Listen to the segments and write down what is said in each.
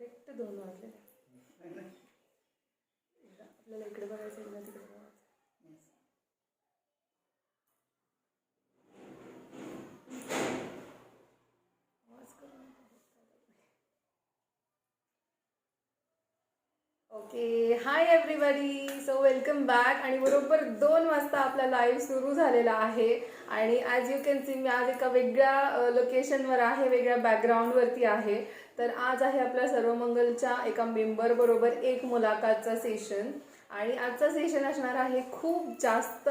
Correct 2 वाजले. आपल्याला इकडे बघायचं एकदा तिकडे बघायचं. Okay, hi everybody, so welcome back. आणि बरोबर 2 वाजता आपला लाईव्ह सुरू झालेला आहे. आणि ॲज यू कॅन सी मी आज एका वेगळ्या लोकेशनवर आहे, वेगळ्या बॅकग्राऊंडवरती आहे. तर आज आहे आपल्या सर्वमंगलच्या एका मेंबर बरोबर एक मुलाखतचा सेशन. आणि आजचा सेशन असणार आहे खूप जास्त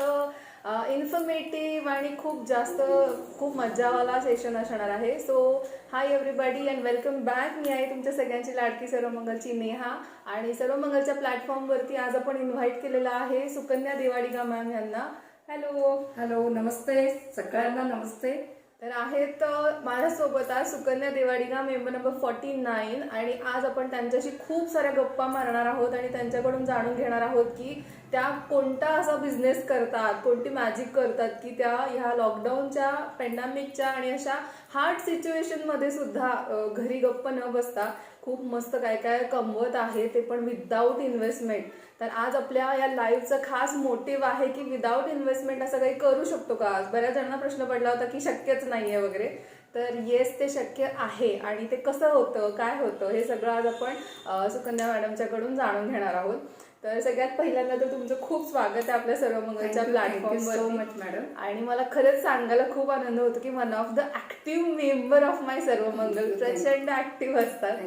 इन्फॉर्मेटिव्ह आणि खूप मज्जावाला सेशन असणार आहे. So hi everybody and welcome back. मी आहे तुमच्या सगळ्यांची लाडकी सर्वमंगलची नेहा. आणि सर्वमंगलच्या प्लॅटफॉर्मवरती आज आपण इन्व्हाइट केलेलं आहे सुकन्या देवाडिगा मॅम यांना. हॅलो. हॅलो, नमस्ते सगळ्यांना. नमस्ते. तर आहेत माझ्यासोबत आज सुकन्या देवाडिगा मेंबर नंबर 49. आणि आज आपण त्यांच्याशी खूप साऱ्या गप्पा मारणार आहोत आणि त्यांच्याकडून जाणून घेणार आहोत की त्या कोणता असा बिझनेस करतात, कोणती मॅजिक करतात की त्या ह्या लॉकडाऊनच्या पॅन्डेमिकच्या आणि अशा हार्ड सिच्युएशनमध्ये सुद्धा घरी गप्प न बसता खूप मस्त काय काय कमवत आहे, ते पण विदाऊट इन्व्हेस्टमेंट. तर आज आपल्या या लाईव्हचं खास मोटिव्ह आहे की विदाऊट इन्व्हेस्टमेंट असं काही करू शकतो का. आज बऱ्याच जणांना प्रश्न पडला होता की शक्यच नाही आहे वगैरे. तर येस, ते शक्य आहे. आणि ते कसं होतं, काय होतं, हे सगळं आज आपण सुकन्या मॅडमच्याकडून जाणून घेणार आहोत. तर सगळ्यात पहिल्यांदा तर तुमचं खूप स्वागत आहे आपल्या सर्वमंगलच्या प्लॅटफॉर्मवर मॅडम. आणि मला खरंच सांगायला खूप आनंद होतो की one of the active member of my Sarvamangal, प्रचंड ऍक्टिव्ह असतात.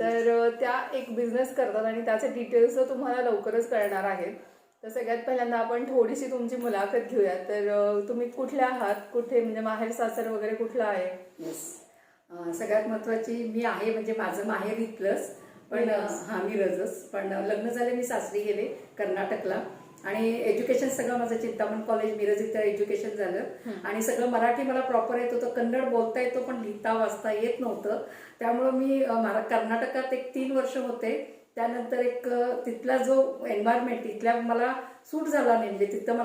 तर त्या एक बिझनेस करतात आणि त्याचे डिटेल्स तुम्हाला लवकरच कळणार आहेत. तर सगळ्यात पहिल्यांदा आपण थोडीशी तुमची मुलाखत घेऊया. तर तुम्ही कुठल्या आहात, कुठे, म्हणजे माहेर सासर वगैरे कुठलं आहे? येस, सगळ्यात महत्वाची मी आहे, म्हणजे माझं माहेर इथलंच, पण मिरजच. पण लग्न झाले, मी सासरी गेले कर्नाटकला. आणि एज्युकेशन सगळं माझं चिंतामण कॉलेज मिरज इथं एज्युकेशन झालं. आणि सगळं मराठी मला प्रॉपर येत होतं, कन्नड बोलता येतो पण लिहिता वाचता येत नव्हतं. त्यामुळं मी कर्नाटकात एक 3 वर्ष होते. त्यानंतर एक तिथला जो एन्व्हायरमेंट तिथल्या मला सूट झाला नाही. म्हणजे तिथं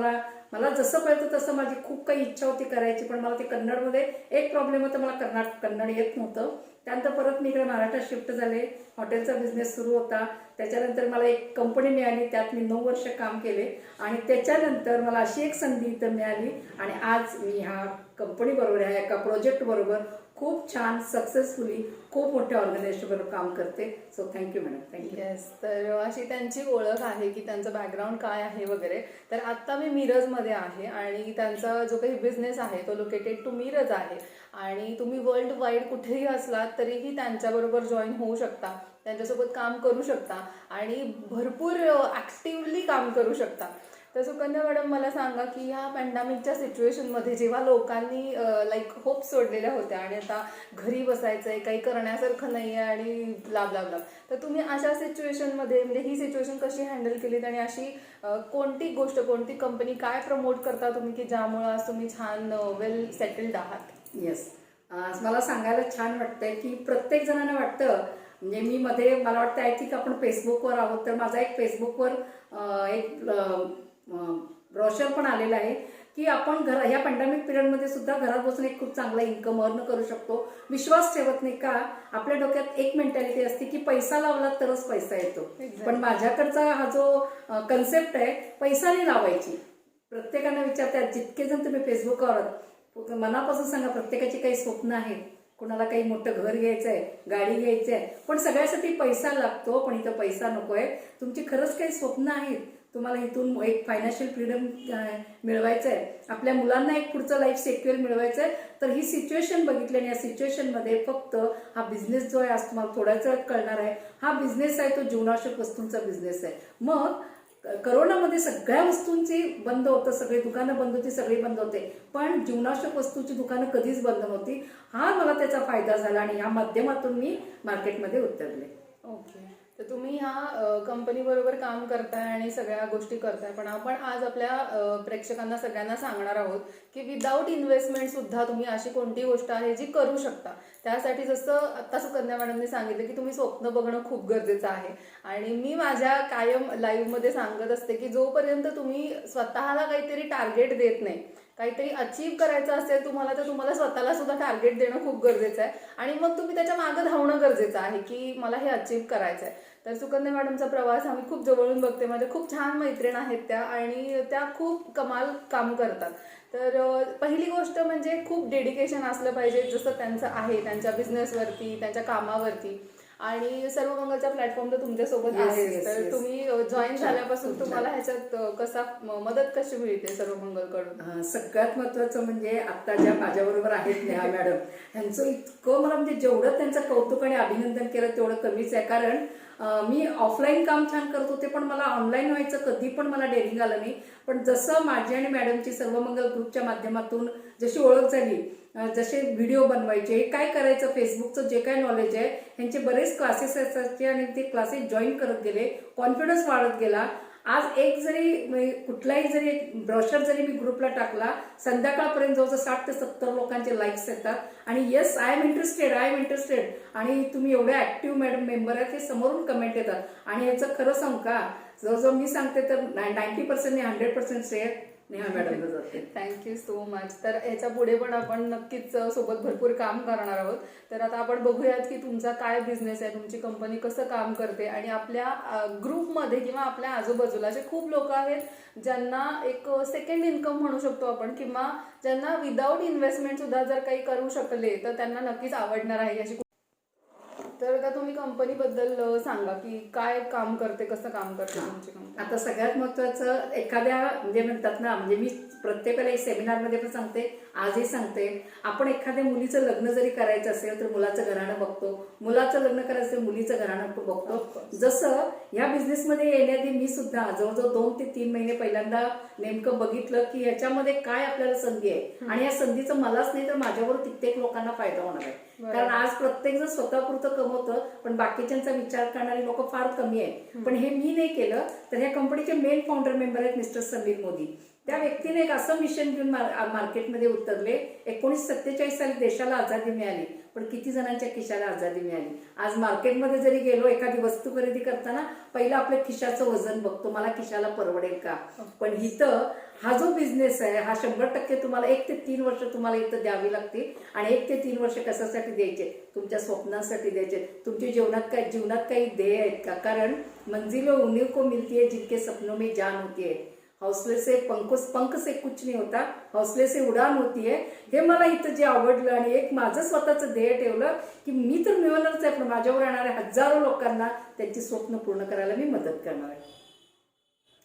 मला जसं कळतं तसं माझी खूप काही इच्छा होती करायची, पण मला ते कन्नडमध्ये एक प्रॉब्लेम होता, मला कन्नड येत नव्हतं. त्यानंतर परत मी इकडे महाराष्ट्रात शिफ्ट झाले. हॉटेलचा बिझनेस सुरू होता. त्याच्यानंतर मला एक कंपनी मिळाली, त्यात मी 9 वर्ष काम केले. आणि त्याच्यानंतर मला अशी एक संधी इथं मिळाली आणि आज मी ह्या कंपनी बरोबर, ह्या एका प्रोजेक्ट बरोबर खूप छान सक्सेसफुली खूप मोठ्या ऑर्गनायझेशन बरोबर काम करते. So thank you madam, thank you. Yes, तर अशी त्यांची ओळख आहे की त्यांचं बॅकग्राऊंड काय आहे वगैरे. तर आत्ता मी मिरजमध्ये आहे आणि त्यांचा जो काही बिझनेस आहे तो लोकेटेड टू मिरज आहे. आणि तुम्ही वर्ल्ड वाईड कुठेही असलात तरीही त्यांच्याबरोबर जॉईन होऊ शकता, त्यांच्यासोबत काम करू शकता आणि भरपूर ॲक्टिव्हली काम करू शकता. तर सुकन्या मॅडम, मला सांगा की ह्या पॅन्डेमिकच्या सिच्युएशनमध्ये जेव्हा लोकांनी लाईक होप सोडलेल्या होत्या आणि आता घरी बसायचं आहे, काही करण्यासारखं नाही आहे आणि ब्ला ब्ला ब्ला, तर तुम्ही अशा सिच्युएशनमध्ये म्हणजे ही सिच्युएशन कशी हँडल केलीत आणि अशी कोणती गोष्ट, कोणती कंपनी, काय प्रमोट करता तुम्ही की ज्यामुळं आज तुम्ही छान वेल सेटल्ड आहात? येस, मला सांगायला छान वाटतंय की प्रत्येक जणांना वाटतं, म्हणजे मी मध्ये मला वाटतं आय थिंक आपण फेसबुकवर आहोत, तर माझा एक फेसबुकवर एक ब्रॉशर पण आलेला आहे की आपण ह्या पॅन्डेमिक पिरियडमध्ये सुद्धा घरात बसून एक खूप चांगला इन्कम अर्न करू शकतो. विश्वास ठेवत नाही का? आपल्या डोक्यात एक मेंटॅलिटी असते की पैसा लावला तरच पैसा येतो. पण माझ्याकडचा हा जो कन्सेप्ट आहे, पैसा नाही लावायची. प्रत्येकानं विचारतात, जितके जण तुम्ही फेसबुकवर मनापासून सांगा, प्रत्येकाची काही स्वप्न आहेत. कुणाला काही मोठं घर घ्यायचं आहे, गाडी घ्यायची आहे, पण सगळ्यासाठी पैसा लागतो. पण इथं पैसा नकोय. तुमची खरंच काही स्वप्न आहेत, तुम्हाला इथून एक फायनान्शियल फ्रीडम मिळवायचं आहे, आपल्या मुलांना एक पुढचं लाईफ सेक्युअर मिळवायचं आहे, तर ही सिच्युएशन बघितली आणि या सिच्युएशनमध्ये फक्त हा बिझनेस जो आहे, आज तुम्हाला थोड्याच वेळात कळणार आहे, हा बिझनेस आहे तो जीवनावश्यक वस्तूंचा बिझनेस आहे. मग करोनामध्ये सगळ्या वस्तूंची बंद होतं, सगळी दुकानं बंद होती, सगळी बंद होते, पण जीवनावश्यक वस्तूची दुकानं कधीच बंद नव्हती. हा मला त्याचा फायदा झाला आणि या माध्यमातून मी मार्केटमध्ये उतरले. ओके, तर तुम्ही ह्या कंपनी बरोबर काम करताय आणि सगळ्या गोष्टी करताय, पण आपण आज आपल्या प्रेक्षकांना सगळ्यांना सांगणार आहोत की विदाऊट इन्व्हेस्टमेंट सुद्धा तुम्ही अशी कोणती गोष्ट आहे जी करू शकता. त्यासाठी जसं आत्ता सुकन्या मॅडमने सांगितलं की तुम्ही स्वप्न बघणं खूप गरजेचं आहे. आणि मी माझ्या कायम लाईव्हमध्ये सांगत असते की जोपर्यंत तुम्ही स्वतःला काहीतरी टार्गेट देत नाही काहीतरी अचीव्ह करायचं असेल तुम्हाला तर तुम्हाला स्वतःला सुद्धा टार्गेट देणं खूप गरजेचं आहे आणि मग तुम्ही त्याच्या मागे धावणं गरजेचं आहे की मला हे अचीव्ह करायचं आहे. तर सुकन्या मॅडमचा प्रवास आम्ही खूप जवळून बघते, माझ्या खूप छान मैत्रीण आहेत त्या आणि त्या खूप कमाल काम करतात. तर पहिली गोष्ट म्हणजे खूप डेडिकेशन असलं पाहिजे, जसं त्यांचं आहे त्यांच्या बिझनेसवरती, त्यांच्या कामावरती. आणि सर्वमंगलच्या प्लॅटफॉर्मला तुमच्यासोबत Yes, आहे, yes, तर yes. तुम्ही जॉईन खूप छान, झाल्यापासून खूप तुम्हाला ह्याच्यात कसा मदत कशी मिळते सर्वमंगलकडून? सगळ्यात महत्वाचं म्हणजे आता ज्या माझ्याबरोबर आहेत नेहा मॅडम, ह्यांचं इतकं मला म्हणजे जेवढं त्यांचं कौतुक आणि अभिनंदन केलं तेवढं कमीच आहे. कारण मी ऑफलाईन काम छान करत होते, पण मला ऑनलाईन व्हायचं कधी पण मला डेअरिंग आलं नाही. पण जसं माझी आणि मॅडमची सर्वमंगल ग्रुपच्या माध्यमातून जशी ओळख झाली, जसे व्हिडिओ बनवायचे, हे काय करायचं, फेसबुकचं जे काय नॉलेज आहे, ह्यांचे बरेच क्लासेस असायचे आणि ते क्लासेस जॉईन करत गेले, कॉन्फिडन्स वाढत गेला. आज एक जरी कुठलाही जरी एक ब्रॉशर जरी मी ग्रुपला टाकला, संध्याकाळपर्यंत जवळजवळ 60 ते 70 लोकांचे लाईक्स येतात आणि yes I am interested, I am interested, आणि तुम्ही एवढे ऍक्टिव्ह मॅडम मेंबर आहेत हे समोरून कमेंट येतात. आणि याचं खरं सांगू का, जवळजवळ मी सांगते तर 90% 100% श्रेय नेहा मॅडमला जाते. Thank you so much. तर याच्या पुढे पण आपण नक्कीच सोबत भरपूर काम करणार आहोत. तर आता आपण बघूयात की तुमचा काय बिझनेस आहे, तुमची कंपनी कसं काम करते आणि आपल्या ग्रुपमध्ये किंवा आपल्या आजूबाजूला जे खूप लोक आहेत ज्यांना एक सेकंड इन्कम म्हणू शकतो आपण, किंवा ज्यांना विदाऊट इन्व्हेस्टमेंट सुद्धा जर काही करू शकले तर त्यांना नक्कीच आवडणार आहे याची. तर आता तुम्ही कंपनीबद्दल सांगा की काय काम करते, कसं काम करते तुमची कंपनी. आता सगळ्यात महत्वाचं एखाद्या म्हणजे म्हणतात ना, म्हणजे मी प्रत्येकाला एक सेमिनारमध्ये पण सांगते, आजही सांगते, आपण एखाद्या मुलीचं लग्न जरी करायचं असेल तर मुलाचं घराणं बघतो, मुलाचं लग्न करायचं असेल मुलीचं घराणं बघतो. जसं या बिझनेसमध्ये येण्याआधी मी सुद्धा जवळजवळ 2 ते 3 महिने पहिल्यांदा नेमकं बघितलं की ह्याच्यामध्ये काय आपल्याला संधी आहे आणि या संधीचं मलाच नाही तर माझ्यावर कित्येक लोकांना फायदा होणार आहे. कारण आज प्रत्येक जण स्वतःपुरतं कमवतं, पण बाकीच्यांचा विचार करणारे लोक फार कमी आहेत. पण हे मी नाही केलं. तर ह्या कंपनीचे मेन फाउंडर मेंबर आहेत मिस्टर समीर मोदी. त्या व्यक्तीने एक असं मिशन घेऊन मार्केटमध्ये उतरले. 1947 साली देशाला आझादी मिळाली, पण किती जणांच्या खिशाला आझादी मिळाली. आज मार्केटमध्ये जरी गेलो, एखादी वस्तू खरेदी करताना पहिलं आपल्या खिशाचं वजन बघतो, मला खिशाला परवडेल का. पण इथं हा जो बिझनेस आहे हा 100% तुम्हाला 1 ते 3 वर्ष तुम्हाला इथं द्यावी लागते. आणि 1 ते 3 वर्ष कशासाठी द्यायचे, तुमच्या स्वप्नांसाठी द्यायचे. तुमच्या जीवनात काही ध्येय आहेत का. कारण मंजिलो उन्हीं को मिलती है जिनके सपनों में जान होती है, हौसले से पंख से कुछ नहीं होता, हौसले से उडान होती है. हे मला इथं जे आवडलं आणि एक माझं स्वतःचं ध्येय ठेवलं की मी तर मिळवणारच आहे, पण माझ्यावर येणाऱ्या हजारो लोकांना त्यांची स्वप्न पूर्ण करायला मी मदत करणार आहे.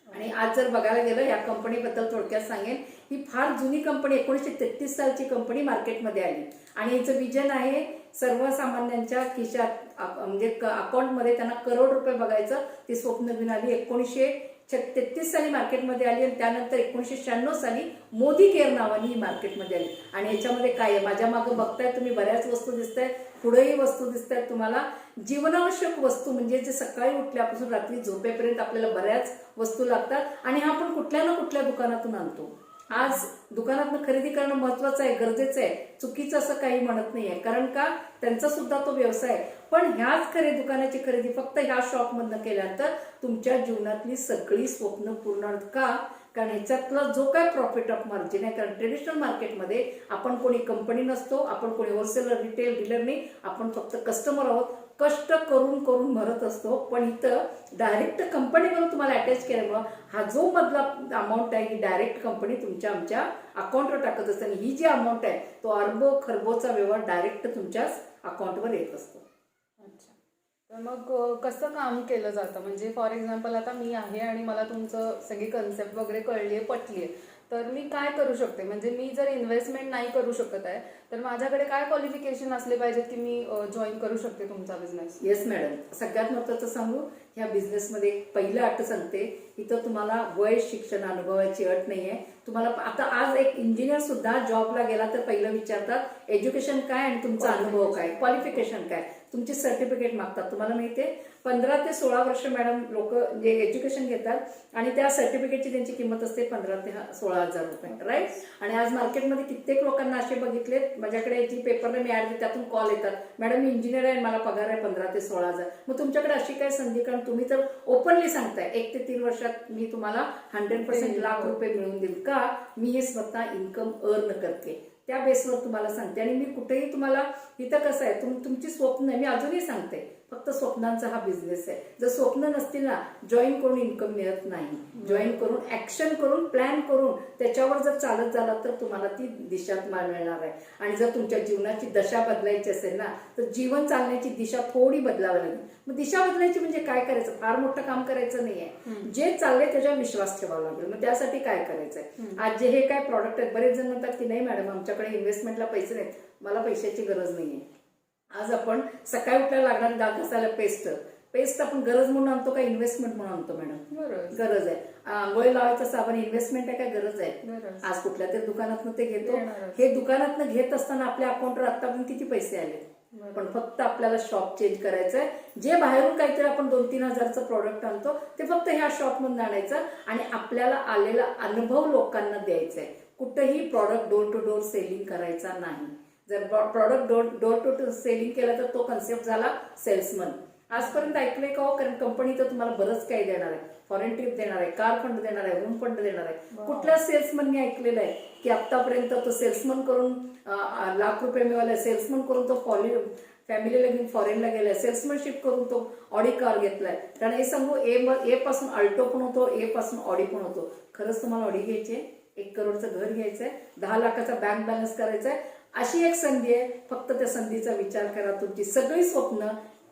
आणि आज जर बघायला गेलं या कंपनीबद्दल थोडक्यात सांगेन, ही फार जुनी कंपनी 1933 सालची कंपनी मार्केटमध्ये आली आणि याचं विजन आहे सर्वसामान्यांच्या खिशात म्हणजे अकाउंटमध्ये त्यांना करोड रुपये बघायचं ते स्वप्न घेऊन आली. 1933 साली मार्केटमध्ये आली आणि त्यानंतर 1996 साली मोदी केअर नावाने ही मार्केटमध्ये आली. आणि याच्यामध्ये काय आहे, माझ्या मागं बघताय तुम्ही बऱ्याच वस्तू दिसत आहेत, पुढेही वस्तू दिसत आहेत तुम्हाला. जीवनावश्यक वस्तू म्हणजे जे सकाळी उठल्यापासून रात्री झोपेपर्यंत आपल्याला बऱ्याच वस्तू लागतात आणि हा आपण कुठल्या ना कुठल्या दुकानातून आणतो. आज दुकानातनं खरेदी करणं महत्वाचं आहे, गरजेचं आहे, चुकीचं असं काही म्हणत नाहीये. कारण का त्यांचा सुद्धा तो व्यवसाय आहे. पण ह्याच दुकानाची खरेदी फक्त ह्या शॉपमधनं केल्यानंतर तुमच्या जीवनातली सगळी स्वप्न पूर्ण होतात का. कारण ह्याच्यातला जो काय प्रॉफिट ऑफ मार्जिन आहे, कारण ट्रेडिशनल मार्केटमध्ये आपण कोणी कंपनी नसतो, आपण कोणी होलसेलर रिटेल डीलर नाही, आपण फक्त कस्टमर आहोत, कष्ट करून करून भरत असतो. पण इथं डायरेक्ट कंपनीवर तुम्हाला अटॅच केल्यामुळं हा जो मधला अमाऊंट आहे ही डायरेक्ट कंपनी तुमच्या आमच्या अकाउंटवर टाकत असते आणि ही जी अमाऊंट आहे तो अरबो खरबोचा व्यवहार डायरेक्ट तुमच्याच अकाउंटवर येत असतो. अच्छा, तर मग कसं काम केलं जातं, म्हणजे फॉर एक्झाम्पल आता मी आहे आणि मला तुमचं सगळी कन्सेप्ट वगैरे कळली आहे, पटली आहे, तर मी काय करू शकते. म्हणजे मी जर इन्व्हेस्टमेंट नाही करू शकत आहे तर माझ्याकडे काय क्वालिफिकेशन असले पाहिजेत की मी जॉईन करू शकते तुमचा बिझनेस. येस मॅडम, सगळ्यात महत्वाचं सांगू, ह्या बिझनेसमध्ये पहिलं अट सांगते, इथं तुम्हाला वय शिक्षण अनुभवाची अट नाहीये. तुम्हाला आता आज एक इंजिनियर सुद्धा जॉबला गेला तर पहिलं विचारतात एज्युकेशन काय आणि तुमचा अनुभव काय, क्वालिफिकेशन काय, तुमची सर्टिफिकेट मागतात. तुम्हाला माहितीये 15 ते 16 वर्ष मॅडम लोक जे एज्युकेशन घेतात आणि त्या सर्टिफिकेटची त्यांची किंमत असते 15 ते 16 हजार रुपये, राईट. आणि आज मार्केटमध्ये कित्येक लोकांना असे बघितले माझ्याकडे जी पेपरला मी ऍड देते त्यातून कॉल येतात, मॅडम मी इंजिनियर आहे, मला पगार आहे 15 ते 16,000. मग तुमच्याकडे अशी काय संधी, कारण तुम्ही तर ओपनली सांगताय 1 ते 3 वर्षात मी तुम्हाला 100% लाख रुपये मिळवून देईल का, मी हे स्वतः इन्कम अर्न करते, त्या बेसवर तुम्हाला सांगते. आणि मी कुठेही तुम्हाला, इथं कसं आहे, तुमची स्वप्न, मी अजूनही सांगते, फक्त स्वप्नांचा हा बिझनेस आहे. जर स्वप्न नसतील ना, जॉईन करून इन्कम मिळत नाही. जॉईन करून, ऍक्शन करून, प्लॅन करून त्याच्यावर जर चालत झाला तर तुम्हाला ती दिशा मिळणार आहे. आणि जर तुमच्या जीवनाची दशा बदलायची असेल ना, तर जीवन चालण्याची दिशा थोडी बदलावी लागेल. मग दिशा बदलायची म्हणजे काय करायचं, फार मोठं काम करायचं नाहीये, जे चाललंय त्याच्यावर विश्वास ठेवावा लागेल. मग त्यासाठी काय करायचंय, आज जे हे काय प्रॉडक्ट आहेत, बरेच जण म्हणतात की नाही मॅडम आमच्याकडे इन्व्हेस्टमेंटला पैसे नाहीत, मला पैशाची गरज नाहीये. आज आपण सकाळी उठल्याला लागणार दात घासायला पेस्ट आपण गरज म्हणून आणतो का इन्व्हेस्टमेंट म्हणून आणतो मॅडम? गरज आहे. आंघोळी लावायचं साबण इन्व्हेस्टमेंट आहे काय, गरज आहे? आज कुठल्या तरी दुकानातनं ते घेतो, हे दुकानातनं घेत असताना आपल्या अकाउंटवर आतापर्यंत किती पैसे आले, पण फक्त आपल्याला शॉप चेंज करायचंय. जे बाहेरून काहीतरी आपण 2-3 हजारचं प्रॉडक्ट आणतो ते फक्त ह्या शॉप मधून आणायचं आणि आपल्याला आलेला अनुभव लोकांना द्यायचा आहे. कुठेही product door to door selling करायचा नाही. जर product door to door selling केलं तर तो कन्सेप्ट झाला सेल्समन. आजपर्यंत ऐकलंय का हो? कारण कंपनी तर तुम्हाला बरंच काही देणार आहे, फॉरेन ट्रिप देणार आहे, कार फंड देणार आहे, रूम फंड देणार आहे. कुठल्या सेल्समनने ऐकलेलं आहे की आतापर्यंत तो सेल्समन करून लाख रुपये मिळाले, सेल्समन करून तो फॅमिलीला घेऊन फॉरेनला गेलाय, सेल्समनशिप करून तो ऑडी कार घेतलाय. कारण हे सांगू, ए पासून अल्टो पण होतो, ए पासून ऑडी पण होतो. खरंच तुम्हाला ऑडी घ्यायची आहे, 1 करोडचं घर घ्यायचंय, 10 लाखाचा बँक बॅलन्स करायचा आहे, अशी एक संधी आहे. फक्त त्या संधीचा विचार करा, तुमची सगळी स्वप्न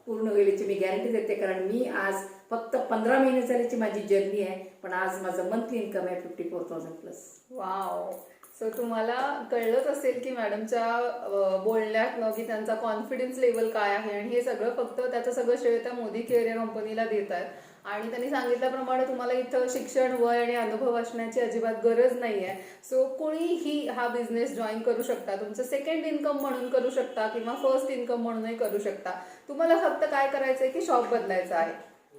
पूर्ण होईल मी गॅरंटी देते. कारण मी आज फक्त 15 महिने झाल्याची माझी जर्नी आहे, पण आज माझं मंथली इन्कम आहे 54,000 प्लस. वाव. सो तुम्हाला कळलंच असेल की मॅडमच्या बोलण्यात की त्यांचा कॉन्फिडन्स लेवल काय आहे, आणि हे सगळं फक्त त्याचं सगळं श्रेय त्या मोदी केअर या कंपनीला देत आहेत. आणि त्यांनी सांगितल्याप्रमाणे तुम्हाला इथं शिक्षण, वय आणि अनुभव असण्याची अजिबात गरज नाही आहे. सो कोणीही हा बिझनेस जॉईन करू शकता, तुमचं सेकंड इन्कम म्हणून करू शकता किंवा फर्स्ट इन्कम म्हणूनही करू शकता. तुम्हाला फक्त काय करायचं आहे की शॉप बदलायचं आहे.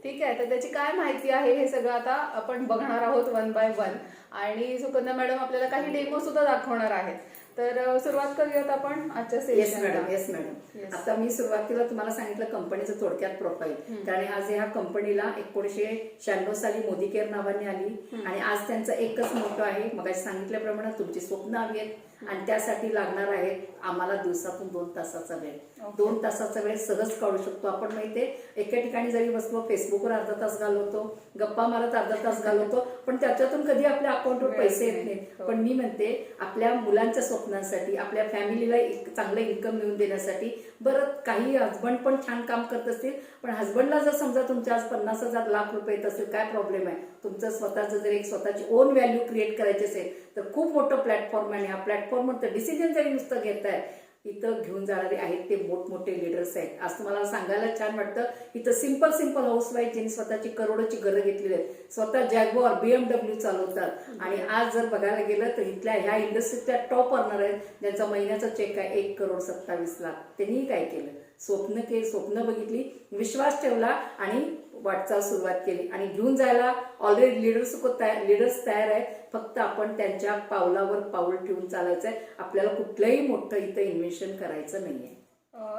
ठीक आहे, तर त्याची काय माहिती आहे हे सगळं आता आपण बघणार आहोत 1 by 1. आणि सुकन्या मॅडम आपल्याला काही डेमो सुद्धा दाखवणार आहेत. तर सुरुवात करूयात आपण आजच्या सेशनला. Yes madam. आता मी सुरुवातीला तुम्हाला सांगितलं कंपनीचं थोडक्यात प्रोफाईल. कारण आज ह्या कंपनीला 1996 साली मोदी केअर नावाने आली आणि आज त्यांचं एकच मोठं आहे, मग सांगितल्याप्रमाणे तुमची स्वप्न हवी आहेत आणि त्यासाठी लागणार आहे आम्हाला दिवसातून 2 तासाचा वेळ. 2 तासाचा वेळ सहज काढू शकतो आपण. माहितीये, एका ठिकाणी जरी बसलो, फेसबुकवर अर्धा तास घालवतो, गप्पा मारत अर्धा तास घालवतो, पण त्याच्यातून कधी आपल्या अकाउंटवर पैसे येत नाहीत. पण मी म्हणते आपल्या मुलांच्या स्वप्नांसाठी, आपल्या फॅमिलीला एक चांगलं इन्कम मिळवून देण्यासाठी, बरं काही हजबंड पण छान काम करत असतील, पण हजबंडला जर समजा तुमच्या आज 50,000 लाख रुपये येत असेल, काय प्रॉब्लेम आहे? तुमचं स्वतःचं जर एक स्वतःची ओन व्हॅल्यू क्रिएट करायची असेल तर खूप मोठं प्लॅटफॉर्म आहे. ह्या प्लॅटफॉर्मवर तर डिसिजन जरी नुसतं घेताय, इथं घेऊन जाणारे आहेत ते मोठमोठे लीडर्स आहेत. आज तुम्हाला सांगायला छान वाटतं, इथं सिंपल हाऊसवाईफ ज्यांनी स्वतःची करोडोची घरं घेतलेली आहेत, स्वतः जॅग्वार BMW चालवतात आणि आज जर बघायला गेलं तर इथल्या ह्या इंडस्ट्रीतल्या टॉप अर्नर आहेत, ज्यांचा महिन्याचा चेक आहे 1,27,00,000. त्यांनी काय केलं? स्वप्न बघितली, विश्वास ठेवला आणि वाटचाल सुरुवात केली आणि घेऊन जायला ऑलरेडी लीडर्स तयार आहेत. फक्त आपण त्यांच्या पावलावर पाऊल ठेवून चालायचंय. आपल्याला कुठलंही मोठं इथं इन्व्हेन्शन करायचं नाहीये.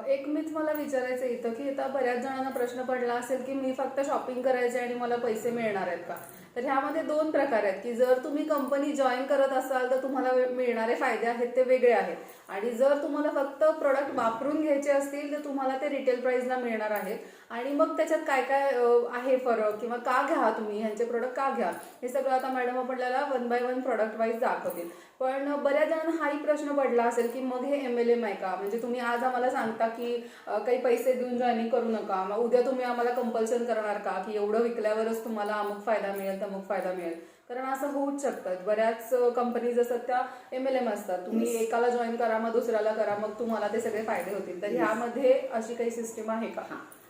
एक मिथ मला विचारायचं इथं की आता बऱ्याच जणांना प्रश्न पडला असेल की मी फक्त शॉपिंग करायचे आणि मला पैसे मिळणार आहेत का? तर ह्यामध्ये 2 प्रकार आहेत की जर तुम्ही कंपनी जॉईन करत असाल तर तुम्हाला मिळणारे फायदे आहेत ते वेगळे आहेत, आणि जर तुम्हाला फक्त प्रोडक्ट वापरून घ्यायचे असतील तर तुम्हाला ते रिटेल प्राइसला मिळणार आहेत. आणि मग त्याच्यात काय काय आहे फरक किंवा का घ्या तुम्ही ह्यांचे प्रोडक्ट का घ्या, हे सगळं आता मॅडम आपल्याला 1 by 1 प्रोडक्ट वाईज दाखवतील. पण बऱ्याच जणांना हाही प्रश्न पडला असेल की मग हे MLM आहे का? म्हणजे तुम्ही आज आम्हाला सांगता की काही पैसे देऊन जॉईनिंग करू नका, मग उद्या तुम्ही आम्हाला कंपल्शन करणार का की एवढं विकल्यावरच तुम्हाला अमुक फायदा मिळेल तमुक फायदा मिळेल? कारण असं होऊच शकतं. बऱ्याच कंपनीज असतात त्या MLM असतात. तुम्ही एकाला जॉईन करा, मग दुसऱ्याला करा, मग तुम्हाला ते सगळे फायदे होतील. तर ह्यामध्ये अशी काही सिस्टीम आहे का?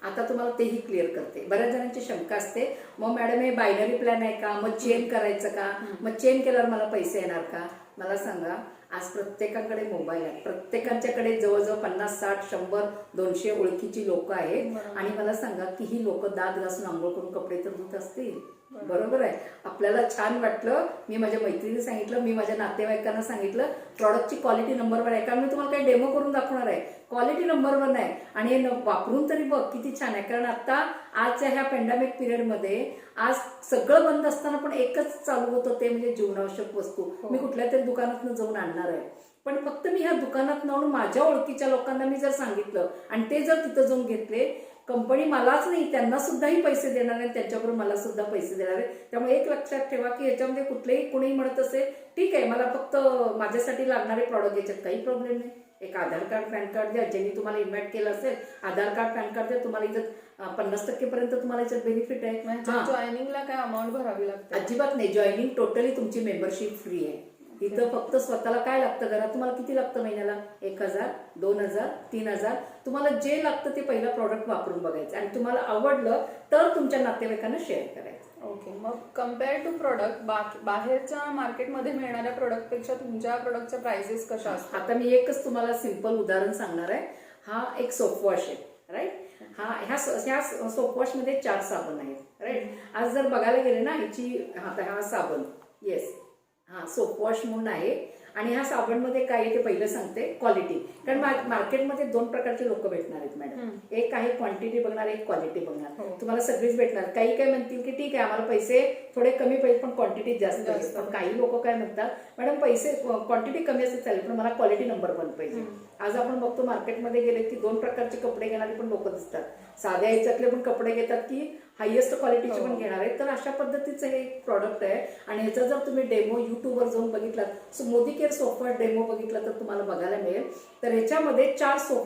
आता तुम्हाला तेही क्लिअर करते. बऱ्याच जणांची शंका असते, मग मॅडम हे बायनरी प्लॅन आहे का? मग चेन करायचं का? मग चेन केल्यावर मला पैसे येणार का? मला सांगा, आज प्रत्येकाकडे मोबाईल आहे, प्रत्येकाच्याकडे जवळजवळ 50, 60, 100, 200 ओळखीची लोक आहेत. आणि मला सांगा की ही लोक दात घासून आंघोळ करून कपडे तर धुत असतील? बरोबर आहे. आपल्याला छान वाटलं. मी माझ्या मैत्रिणी सांगितलं, मी माझ्या नातेवाईकांना सांगितलं प्रॉडक्टची क्वालिटी नंबर 1 आहे. कारण मी तुम्हाला काही डेमो करून दाखवणार आहे. क्वालिटी नंबर 1 आहे आणि हे वापरून तरी बघ किती छान आहे. कारण आता आजच्या ह्या पॅन्डेमिक पिरियडमध्ये आज सगळं बंद असताना पण एकच चालू होतं ते म्हणजे जीवनावश्यक वस्तू. मी कुठल्या तरी दुकानातून जाऊन आणणार आहे. पण फक्त मी ह्या दुकानात आणून माझ्या ओळखीच्या लोकांना मी जर सांगितलं आणि ते जर तिथं जाऊन घेतले, कंपनी मलाच नाही त्यांना सुद्धाही पैसे देणार नाही, त्यांच्याबरोबर मला सुद्धा पैसे देणार आहे. त्यामुळे एक लक्षात ठेवा की याच्यामध्ये कुठलेही कोणी म्हणत असेल ठीक आहे मला फक्त माझ्यासाठी लागणारे प्रॉडक्ट याच्यात काही प्रॉब्लेम नाही. एक आधार कार्ड पॅन कार्ड द्या, ज्यांनी तुम्हाला इन्व्हाइट केलं असेल आधार कार्ड पॅन कार्ड द्या. तुम्हाला इथं 50% पर्यंत तुम्हाला याच्यात बेनिफिट आहे. जॉईनिंगला काय अमाऊंट भरावी लागते? अजिबात नाही. जॉईनिंग टोटली तुमची मेंबरशिप फ्री आहे. इथं फक्त स्वतःला काय लागतं, घरात तुम्हाला किती लागतं महिन्याला? 1000, 2000, 3000 तुम्हाला जे लागतं ते पहिला प्रॉडक्ट वापरून बघायचं आणि तुम्हाला आवडलं तर तुमच्या नातेवाईकांना शेअर करायचं. ओके. मग कम्पेअर टू प्रोडक्ट बाहेरच्या मार्केटमध्ये मिळणाऱ्या प्रोडक्टपेक्षा तुमच्या प्रोडक्टच्या प्राइसेस कशा असतात? आता मी एकच तुम्हाला सिंपल उदाहरण सांगणार आहे. हा एक सोपवॉश आहे, राईट. ह्या सोपवॉश मध्ये 4 साबण आहेत, राईट. आज जर बघायला गेले ना ह्याची हा साबण, येस हा सोपवॉश म्हणून आहे. आणि ह्या साबणमध्ये काय आहे ते पहिलं सांगते, क्वालिटी. कारण मार्केटमध्ये 2 प्रकारचे लोक भेटणार आहेत मॅडम. एक आहे क्वांटिटी बघणार, एक क्वालिटी बघणार. तुम्हाला सगळीच भेटणार. काही काय म्हणतील की ठीक आहे आम्हाला पैसे थोडे कमी पाहिजे पण क्वांटिटी जास्त पाहिजे. पण काही लोक काय म्हणतात मॅडम पैसे क्वांटिटी कमी असेल चालेल पण मला क्वालिटी नंबर 1 पाहिजे. आज आपण बघतो मार्केटमध्ये गेले की 2 प्रकारचे कपडे घेणारे पण लोक दिसतात. साध्या याच्यातले पण कपडे घेतात की हायएस्ट क्वालिटीचे पण घेणार आहेत. तर अशा पद्धतीचं हे एक प्रॉडक्ट आहे. आणि ह्याचा जर तुम्ही डेमो युट्यूबवर जाऊन बघितलात, मोदी केअर सोफा डेमो बघितला तर तुम्हाला बघायला मिळेल. तर ह्याच्यामध्ये 4 सोफा